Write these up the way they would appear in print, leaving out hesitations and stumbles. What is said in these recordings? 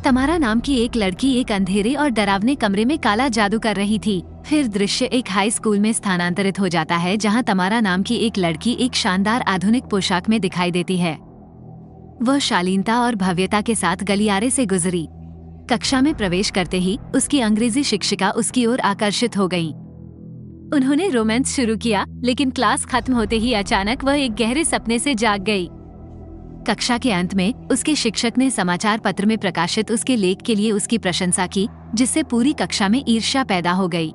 तमारा नाम की एक लड़की एक अंधेरे और डरावने कमरे में काला जादू कर रही थी। फिर दृश्य एक हाई स्कूल में स्थानांतरित हो जाता है, जहां तमारा नाम की एक लड़की एक शानदार आधुनिक पोशाक में दिखाई देती है। वह शालीनता और भव्यता के साथ गलियारे से गुजरी। कक्षा में प्रवेश करते ही उसकी अंग्रेजी शिक्षिका उसकी ओर आकर्षित हो गईं। उन्होंने रोमांस शुरू किया, लेकिन क्लास खत्म होते ही अचानक वह एक गहरे सपने से जाग गई। कक्षा के अंत में उसके शिक्षक ने समाचार पत्र में प्रकाशित उसके लेख के लिए उसकी प्रशंसा की, जिससे पूरी कक्षा में ईर्ष्या पैदा हो गई।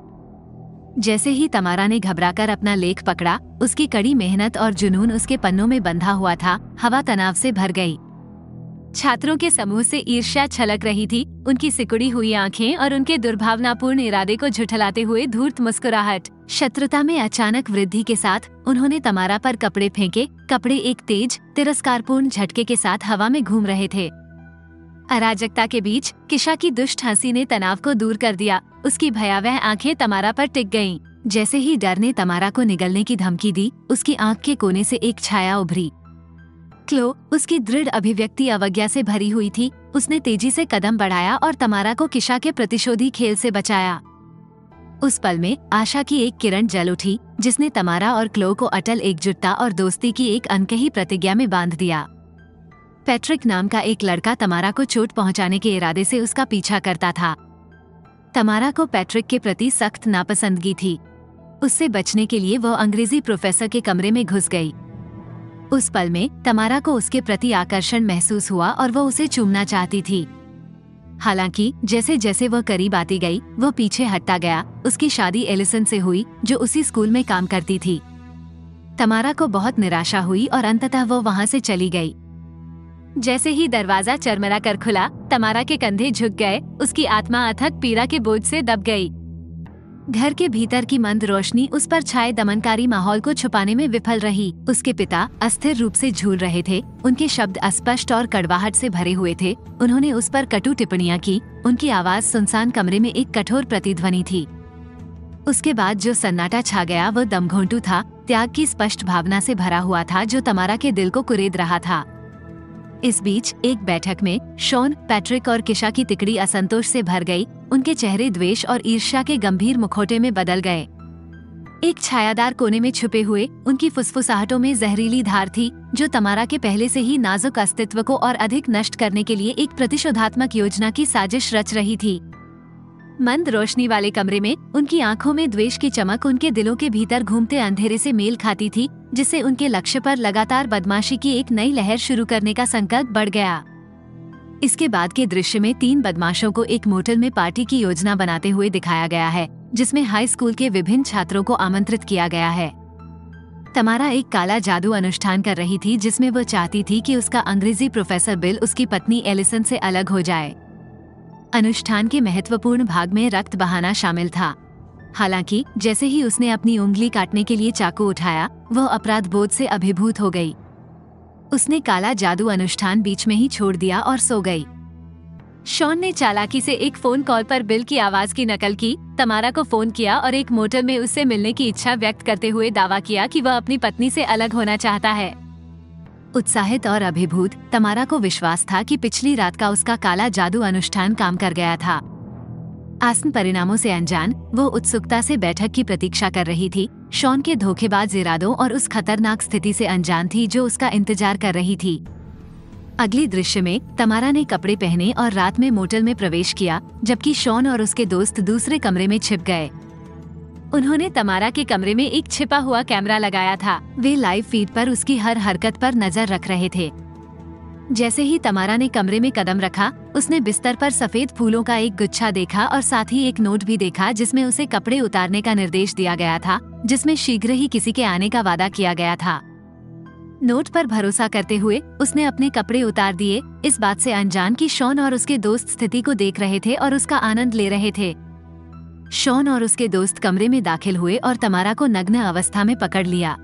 जैसे ही तमारा ने घबराकर अपना लेख पकड़ा, उसकी कड़ी मेहनत और जुनून उसके पन्नों में बंधा हुआ था, हवा तनाव से भर गई। छात्रों के समूह से ईर्ष्या छलक रही थी, उनकी सिकुड़ी हुई आंखें और उनके दुर्भावनापूर्ण इरादे को झुठलाते हुए धूर्त मुस्कुराहट। शत्रुता में अचानक वृद्धि के साथ उन्होंने तमारा पर कपड़े फेंके। कपड़े एक तेज तिरस्कारपूर्ण झटके के साथ हवा में घूम रहे थे। अराजकता के बीच किशा की दुष्ट हंसी ने तनाव को दूर कर दिया। उसकी भयावह आंखें तमारा पर टिक गईं। जैसे ही डर ने तमारा को निगलने की धमकी दी, उसकी आंख के कोने से एक छाया उभरी। क्लो, उसकी दृढ़ अभिव्यक्ति अवज्ञा से भरी हुई थी। उसने तेजी से कदम बढ़ाया और तमारा को किशा के प्रतिशोधी खेल से बचाया। उस पल में आशा की एक किरण जल उठी, जिसने तमारा और क्लो को अटल एकजुटता और दोस्ती की एक अनकही प्रतिज्ञा में बांध दिया। पैट्रिक नाम का एक लड़का तमारा को चोट पहुंचाने के इरादे से उसका पीछा करता था। तमारा को पैट्रिक के प्रति सख्त नापसंदगी थी। उससे बचने के लिए वह अंग्रेजी प्रोफेसर के कमरे में घुस गई। उस पल में तमारा को उसके प्रति आकर्षण महसूस हुआ और वह उसे चूमना चाहती थी। हालांकि जैसे जैसे वह करीब आती गई, वह पीछे हटता गया। उसकी शादी एलिसन से हुई, जो उसी स्कूल में काम करती थी। तमारा को बहुत निराशा हुई और अंततः वह वहां से चली गई। जैसे ही दरवाजा चरमरा कर खुला, तमारा के कंधे झुक गए। उसकी आत्मा अथक पीड़ा के बोझ से दब गई। घर के भीतर की मंद रोशनी उस पर छाए दमनकारी माहौल को छुपाने में विफल रही। उसके पिता अस्थिर रूप से झूल रहे थे। उनके शब्द अस्पष्ट और कड़वाहट से भरे हुए थे। उन्होंने उस पर कटु टिप्पणियां की। उनकी आवाज सुनसान कमरे में एक कठोर प्रतिध्वनि थी। उसके बाद जो सन्नाटा छा गया, वह दमघोंटू था, त्याग की स्पष्ट भावना से भरा हुआ था, जो तमारा के दिल को कुरेद रहा था। इस बीच एक बैठक में शॉन, पैट्रिक और किशा की तिकड़ी असंतोष से भर गई। उनके चेहरे द्वेष और ईर्ष्या के गंभीर मुखौटे में बदल गए। एक छायादार कोने में छुपे हुए उनकी फुसफुसाहटों में जहरीली धार थी, जो तमारा के पहले से ही नाजुक अस्तित्व को और अधिक नष्ट करने के लिए एक प्रतिशोधात्मक योजना की साजिश रच रही थी। मंद रोशनी वाले कमरे में उनकी आंखों में द्वेष की चमक उनके दिलों के भीतर घूमते अंधेरे से मेल खाती थी, जिससे उनके लक्ष्य पर लगातार बदमाशी की एक नई लहर शुरू करने का संकल्प बढ़ गया। इसके बाद के दृश्य में 3 बदमाशों को एक मोटेल में पार्टी की योजना बनाते हुए दिखाया गया है, जिसमें हाई स्कूल के विभिन्न छात्रों को आमंत्रित किया गया है। तमारा एक काला जादू अनुष्ठान कर रही थी, जिसमें वह चाहती थी कि उसका अंग्रेजी प्रोफेसर बिल उसकी पत्नी एलिसन से अलग हो जाए। अनुष्ठान के महत्वपूर्ण भाग में रक्त बहाना शामिल था। हालांकि जैसे ही उसने अपनी उंगली काटने के लिए चाकू उठाया, वह अपराध बोध से अभिभूत हो गई। उसने काला जादू अनुष्ठान बीच में ही छोड़ दिया और सो गई। शॉन ने चालाकी से एक फोन कॉल पर बिल की आवाज की नकल की, तमारा को फोन किया और एक मोटेल में उससे मिलने की इच्छा व्यक्त करते हुए दावा किया कि वह अपनी पत्नी से अलग होना चाहता है। उत्साहित और अभिभूत तमारा को विश्वास था कि पिछली रात का उसका काला जादू अनुष्ठान काम कर गया था। आसन परिणामों से अनजान वो उत्सुकता से बैठक की प्रतीक्षा कर रही थी। शॉन के धोखेबाज इरादों और उस खतरनाक स्थिति से अनजान थी जो उसका इंतजार कर रही थी। अगले दृश्य में तमारा ने कपड़े पहने और रात में मोटेल में प्रवेश किया, जबकि शॉन और उसके दोस्त दूसरे कमरे में छिप गए। उन्होंने तमारा के कमरे में एक छिपा हुआ कैमरा लगाया था। वे लाइव फीड पर उसकी हर हरकत पर नजर रख रहे थे। जैसे ही तमारा ने कमरे में कदम रखा, उसने बिस्तर पर सफेद फूलों का एक गुच्छा देखा और साथ ही एक नोट भी देखा, जिसमें उसे कपड़े उतारने का निर्देश दिया गया था, जिसमें शीघ्र ही किसी के आने का वादा किया गया था। नोट पर भरोसा करते हुए उसने अपने कपड़े उतार दिए, इस बात से अनजान कि शॉन और उसके दोस्त स्थिति को देख रहे थे और उसका आनंद ले रहे थे। शॉन और उसके दोस्त कमरे में दाखिल हुए और तमारा को नग्न अवस्था में पकड़ लिया।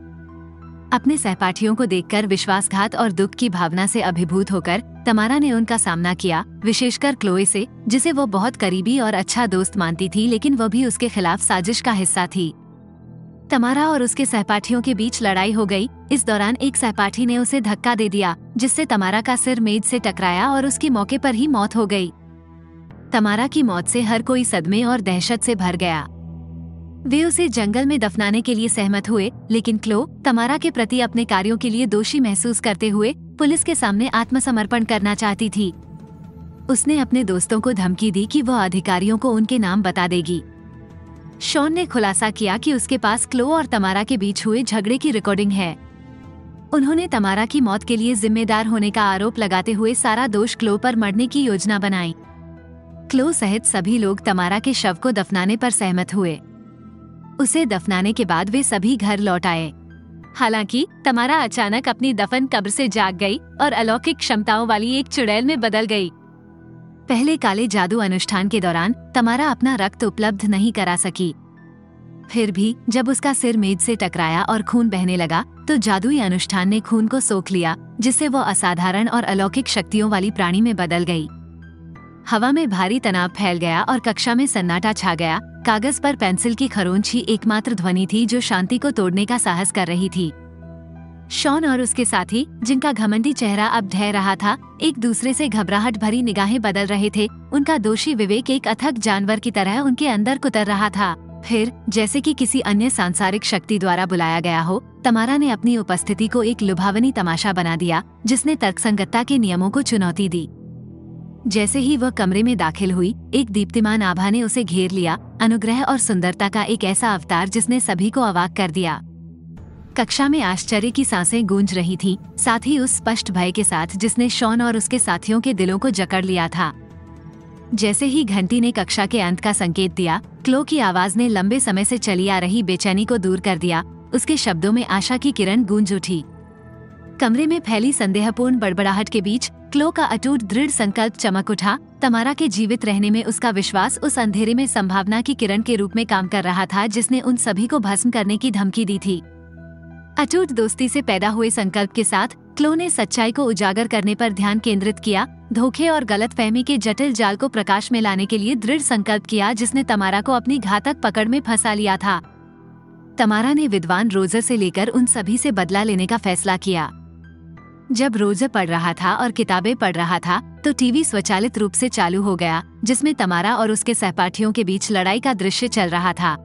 अपने सहपाठियों को देखकर विश्वासघात और दुख की भावना से अभिभूत होकर तमारा ने उनका सामना किया, विशेषकर क्लोए से, जिसे वो बहुत करीबी और अच्छा दोस्त मानती थी, लेकिन वह भी उसके खिलाफ साजिश का हिस्सा थी। तमारा और उसके सहपाठियों के बीच लड़ाई हो गई। इस दौरान एक सहपाठी ने उसे धक्का दे दिया, जिससे तमारा का सिर मेज से टकराया और उसकी मौके पर ही मौत हो गई। तमारा की मौत से हर कोई सदमे और दहशत से भर गया। वे उसे जंगल में दफनाने के लिए सहमत हुए, लेकिन क्लो तमारा के प्रति अपने कार्यों के लिए दोषी महसूस करते हुए पुलिस के सामने आत्मसमर्पण करना चाहती थी। उसने अपने दोस्तों को धमकी दी कि वह अधिकारियों को उनके नाम बता देगी। शॉन ने खुलासा किया कि उसके पास क्लो और तमारा के बीच हुए झगड़े की रिकॉर्डिंग है। उन्होंने तमारा की मौत के लिए जिम्मेदार होने का आरोप लगाते हुए सारा दोष क्लो पर मढ़ने की योजना बनाई। क्लो सहित सभी लोग तमारा के शव को दफनाने पर सहमत हुए। उसे दफनाने के बाद वे सभी घर लौट आए। हालांकि तमारा अचानक अपनी दफन कब्र से जाग गई और अलौकिक क्षमताओं वाली एक चुड़ैल में बदल गई। पहले काले जादू अनुष्ठान के दौरान तमारा अपना रक्त उपलब्ध नहीं करा सकी। फिर भी जब उसका सिर मेज से टकराया और खून बहने लगा तो जादुई अनुष्ठान ने खून को सोख लिया, जिससे वो असाधारण और अलौकिक शक्तियों वाली प्राणी में बदल गई। हवा में भारी तनाव फैल गया और कक्षा में सन्नाटा छा गया। कागज पर पेंसिल की खरोंच ही एकमात्र ध्वनि थी जो शांति को तोड़ने का साहस कर रही थी। शॉन और उसके साथी, जिनका घमंडी चेहरा अब ढह रहा था, एक दूसरे से घबराहट भरी निगाहें बदल रहे थे। उनका दोषी विवेक एक अथक जानवर की तरह उनके अंदर कुतर रहा था। फिर जैसे कि किसी अन्य सांसारिक शक्ति द्वारा बुलाया गया हो, तमारा ने अपनी उपस्थिति को एक लुभावनी तमाशा बना दिया, जिसने तर्कसंगतता के नियमों को चुनौती दी। जैसे ही वह कमरे में दाखिल हुई, एक दीप्तिमान आभा ने उसे घेर लिया, अनुग्रह और सुंदरता का एक ऐसा अवतार जिसने सभी को अवाक कर दिया। कक्षा में आश्चर्य की सांसें गूंज रही थीं, साथ ही उस स्पष्ट भय के साथ जिसने शॉन और उसके साथियों के दिलों को जकड़ लिया था। जैसे ही घंटी ने कक्षा के अंत का संकेत दिया, क्लो की आवाज ने लंबे समय से चली आ रही बेचैनी को दूर कर दिया। उसके शब्दों में आशा की किरण गूंज उठी। कमरे में फैली संदेहपूर्ण बड़बड़ाहट के बीच क्लो का अटूट दृढ़ संकल्प चमक उठा। तमारा के जीवित रहने में उसका विश्वास उस अंधेरे में संभावना की किरण के रूप में काम कर रहा था, जिसने उन सभी को भस्म करने की धमकी दी थी। अटूट दोस्ती से पैदा हुए संकल्प के साथ क्लो ने सच्चाई को उजागर करने पर ध्यान केंद्रित किया, धोखे और गलतफहमी के जटिल जाल को प्रकाश में लाने के लिए दृढ़ संकल्प किया, जिसने तमारा को अपनी घातक पकड़ में फंसा लिया था। तमारा ने विद्वान रोजर से लेकर उन सभी से बदला लेने का फैसला किया। जब रोजर पढ़ रहा था और किताबें पढ़ रहा था तो टीवी स्वचालित रूप से चालू हो गया, जिसमें तमारा और उसके सहपाठियों के बीच लड़ाई का दृश्य चल रहा था।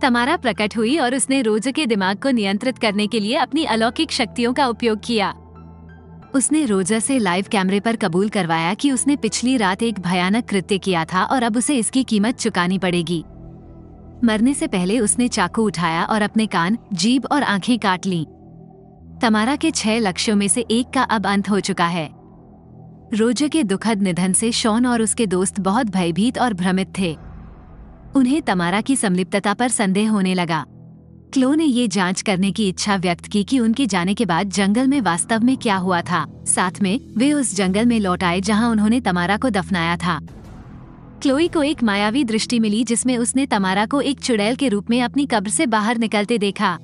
तमारा प्रकट हुई और उसने रोजर के दिमाग को नियंत्रित करने के लिए अपनी अलौकिक शक्तियों का उपयोग किया। उसने रोजर से लाइव कैमरे पर कबूल करवाया कि उसने पिछली रात एक भयानक कृत्य किया था और अब उसे इसकी कीमत चुकानी पड़ेगी। मरने से पहले उसने चाकू उठाया और अपने कान, जीभ और आंखें काट लीं। तमारा के 6 लक्ष्यों में से एक का अब अंत हो चुका है। रोजर के दुखद निधन से शॉन और उसके दोस्त बहुत भयभीत और भ्रमित थे। उन्हें तमारा की संलिप्तता पर संदेह होने लगा। क्लो ने ये जांच करने की इच्छा व्यक्त की कि उनके जाने के बाद जंगल में वास्तव में क्या हुआ था। साथ में वे उस जंगल में लौट आए जहां उन्होंने तमारा को दफनाया था। क्लोई को एक मायावी दृष्टि मिली जिसमें उसने तमारा को एक चुड़ैल के रूप में अपनी कब्र से बाहर निकलते देखा।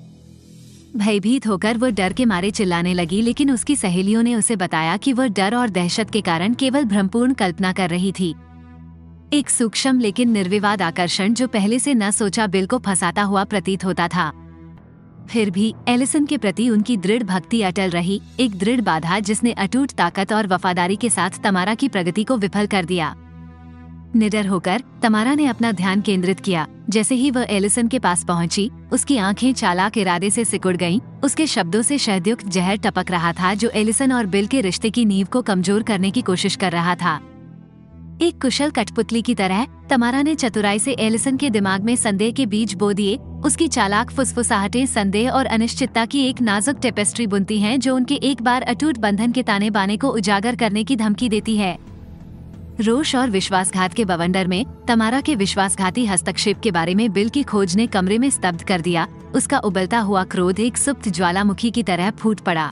भयभीत होकर वो डर के मारे चिल्लाने लगी, लेकिन उसकी सहेलियों ने उसे बताया कि वह डर और दहशत के कारण केवल भ्रमपूर्ण कल्पना कर रही थी। एक सूक्ष्म लेकिन निर्विवाद आकर्षण जो पहले से न सोचा बिल को फंसाता हुआ प्रतीत होता था। फिर भी एलिसन के प्रति उनकी दृढ़ भक्ति अटल रही, एक दृढ़ बाधा जिसने अटूट ताकत और वफादारी के साथ तमारा की प्रगति को विफल कर दिया। निडर होकर तमारा ने अपना ध्यान केंद्रित किया। जैसे ही वह एलिसन के पास पहुंची, उसकी आंखें चालाक इरादे से सिकुड़ गईं। उसके शब्दों से शहदयुक्त जहर टपक रहा था जो एलिसन और बिल के रिश्ते की नींव को कमजोर करने की कोशिश कर रहा था। एक कुशल कठपुतली की तरह तमारा ने चतुराई से एलिसन के दिमाग में संदेह के बीज बो दिए। उसकी चालाक फुसफुसाहटें संदेह और अनिश्चितता की एक नाजुक टेपेस्ट्री बुनती हैं जो उनके एक बार अटूट बंधन के ताने बाने को उजागर करने की धमकी देती है। रोष और विश्वासघात के बवंडर में तमारा के विश्वासघाती हस्तक्षेप के बारे में बिल की खोज ने कमरे में स्तब्ध कर दिया। उसका उबलता हुआ क्रोध एक सुप्त ज्वालामुखी की तरह फूट पड़ा।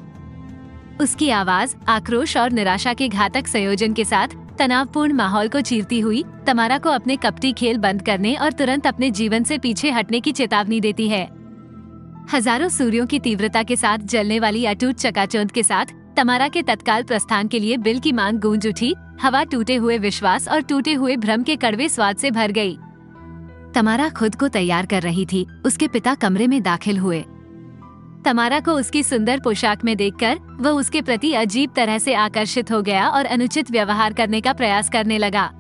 उसकी आवाज आक्रोश और निराशा के घातक संयोजन के साथ तनावपूर्ण माहौल को चीरती हुई तमारा को अपने कपटी खेल बंद करने और तुरंत अपने जीवन से पीछे हटने की चेतावनी देती है। हजारों सूर्यों की तीव्रता के साथ जलने वाली अटूट चकाचौंध के साथ तमारा के तत्काल प्रस्थान के लिए बिल की मांग गूंज उठी। हवा टूटे हुए विश्वास और टूटे हुए भ्रम के कड़वे स्वाद से भर गई। तमारा खुद को तैयार कर रही थी। उसके पिता कमरे में दाखिल हुए। तमारा को उसकी सुंदर पोशाक में देखकर वह उसके प्रति अजीब तरह से आकर्षित हो गया और अनुचित व्यवहार करने का प्रयास करने लगा।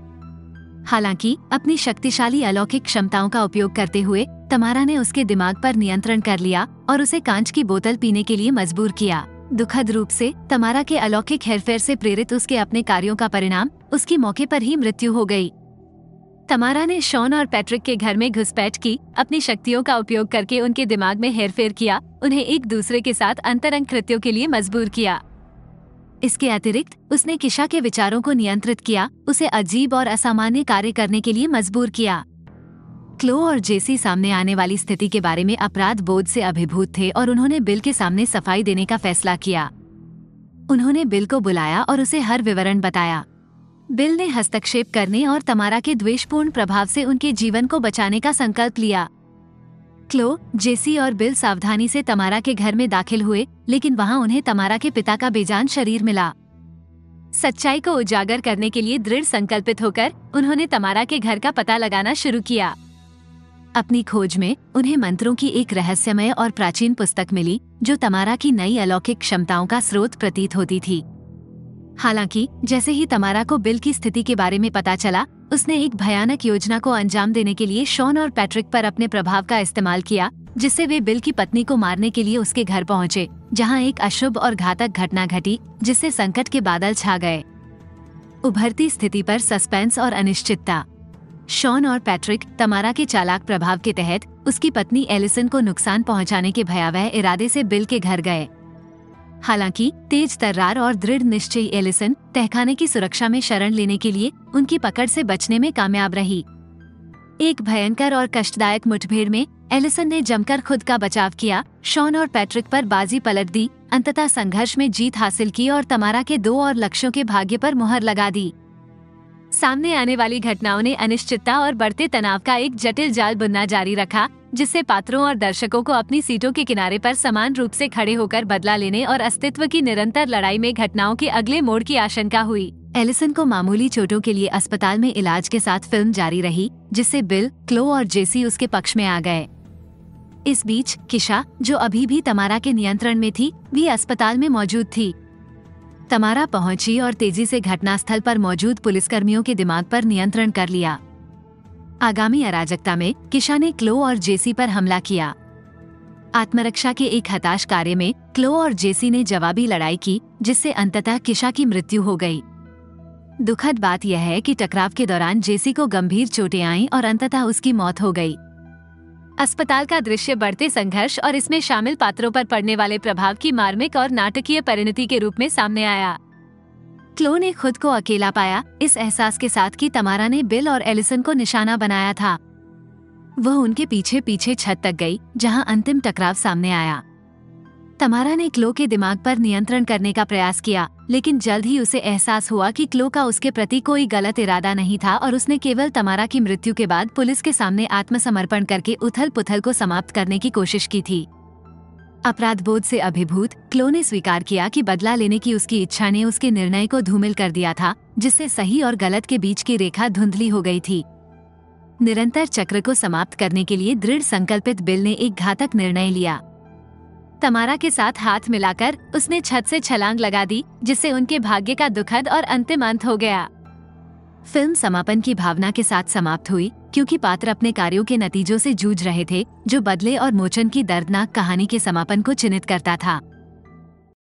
हालांकि अपनी शक्तिशाली अलौकिक क्षमताओं का उपयोग करते हुए तमारा ने उसके दिमाग पर नियंत्रण कर लिया और उसे कांच की बोतल पीने के लिए मजबूर किया। दुखद रूप से तमारा के अलौकिक हेरफेर से प्रेरित उसके अपने कार्यों का परिणाम उसकी मौके पर ही मृत्यु हो गई। तमारा ने शॉन और पैट्रिक के घर में घुसपैठ की, अपनी शक्तियों का उपयोग करके उनके दिमाग में हेरफेर किया, उन्हें एक दूसरे के साथ अंतरंग कृत्यों के लिए मजबूर किया। इसके अतिरिक्त उसने किशा के विचारों को नियंत्रित किया, उसे अजीब और असामान्य कार्य करने के लिए मजबूर किया। क्लो और जेसी सामने आने वाली स्थिति के बारे में अपराध बोध से अभिभूत थे और उन्होंने बिल के सामने सफाई देने का फैसला किया। उन्होंने बिल को बुलाया और उसे हर विवरण बताया। बिल ने हस्तक्षेप करने और तमारा के द्वेषपूर्ण प्रभाव से उनके जीवन को बचाने का संकल्प लिया। क्लो, जेसी और बिल सावधानी से तमारा के घर में दाखिल हुए, लेकिन वहां उन्हें तमारा के पिता का बेजान शरीर मिला। सच्चाई को उजागर करने के लिए दृढ़ संकल्पित होकर उन्होंने तमारा के घर का पता लगाना शुरू किया। अपनी खोज में उन्हें मंत्रों की एक रहस्यमय और प्राचीन पुस्तक मिली, जो तमारा की नई अलौकिक क्षमताओं का स्रोत प्रतीत होती थी। हालांकि जैसे ही तमारा को बिल की स्थिति के बारे में पता चला, उसने एक भयानक योजना को अंजाम देने के लिए शॉन और पैट्रिक पर अपने प्रभाव का इस्तेमाल किया, जिससे वे बिल की पत्नी को मारने के लिए उसके घर पहुंचे, जहां एक अशुभ और घातक घटना घटी, जिससे संकट के बादल छा गए। उभरती स्थिति पर सस्पेंस और अनिश्चितता। शॉन और पैट्रिक तमारा के चालाक प्रभाव के तहत उसकी पत्नी एलिसन को नुकसान पहुंचाने के भयावह इरादे से बिल के घर गए। हालांकि तेज तर्रार और दृढ़ निश्चयी एलिसन तहखाने की सुरक्षा में शरण लेने के लिए उनकी पकड़ से बचने में कामयाब रही। एक भयंकर और कष्टदायक मुठभेड़ में एलिसन ने जमकर खुद का बचाव किया, शॉन और पैट्रिक पर बाजी पलट दी, अंततः संघर्ष में जीत हासिल की और तमारा के 2 और लक्ष्यों के भाग्य पर मुहर लगा दी। सामने आने वाली घटनाओं ने अनिश्चितता और बढ़ते तनाव का एक जटिल जाल बुनना जारी रखा, जिससे पात्रों और दर्शकों को अपनी सीटों के किनारे पर समान रूप से खड़े होकर बदला लेने और अस्तित्व की निरंतर लड़ाई में घटनाओं के अगले मोड़ की आशंका हुई। एलिसन को मामूली चोटों के लिए अस्पताल में इलाज के साथ फिल्म जारी रही, जिससे बिल, क्लो और जेसी उसके पक्ष में आ गए। इस बीच किशा, जो अभी भी तमारा के नियंत्रण में थी, भी अस्पताल में मौजूद थी। तमारा पहुंची और तेजी से घटनास्थल पर मौजूद पुलिसकर्मियों के दिमाग पर नियंत्रण कर लिया। आगामी अराजकता में किशा ने क्लो और जेसी पर हमला किया। आत्मरक्षा के एक हताश कार्य में क्लो और जेसी ने जवाबी लड़ाई की, जिससे अंततः किशा की मृत्यु हो गई। दुखद बात यह है कि टकराव के दौरान जेसी को गंभीर चोटें आईं और अंततः उसकी मौत हो गई। अस्पताल का दृश्य बढ़ते संघर्ष और इसमें शामिल पात्रों पर पड़ने वाले प्रभाव की मार्मिक और नाटकीय परिणति के रूप में सामने आया। क्लो ने खुद को अकेला पाया, इस एहसास के साथ कि तमारा ने बिल और एलिसन को निशाना बनाया था। वह उनके पीछे पीछे छत तक गई, जहां अंतिम टकराव सामने आया। तमारा ने क्लो के दिमाग पर नियंत्रण करने का प्रयास किया, लेकिन जल्द ही उसे एहसास हुआ कि क्लो का उसके प्रति कोई गलत इरादा नहीं था और उसने केवल तमारा की मृत्यु के बाद पुलिस के सामने आत्मसमर्पण करके उथल पुथल को समाप्त करने की कोशिश की थी। अपराधबोध से अभिभूत क्लो ने स्वीकार किया कि बदला लेने की उसकी इच्छा ने उसके निर्णय को धूमिल कर दिया था, जिससे सही और गलत के बीच की रेखा धुंधली हो गई थी। निरंतर चक्र को समाप्त करने के लिए दृढ़ संकल्पित बिल ने एक घातक निर्णय लिया। तमारा के साथ हाथ मिलाकर उसने छत से छलांग लगा दी, जिससे उनके भाग्य का दुखद और अंतिम अंत हो गया। फिल्म समापन की भावना के साथ समाप्त हुई, क्योंकि पात्र अपने कार्यों के नतीजों से जूझ रहे थे, जो बदले और मोचन की दर्दनाक कहानी के समापन को चिन्हित करता था।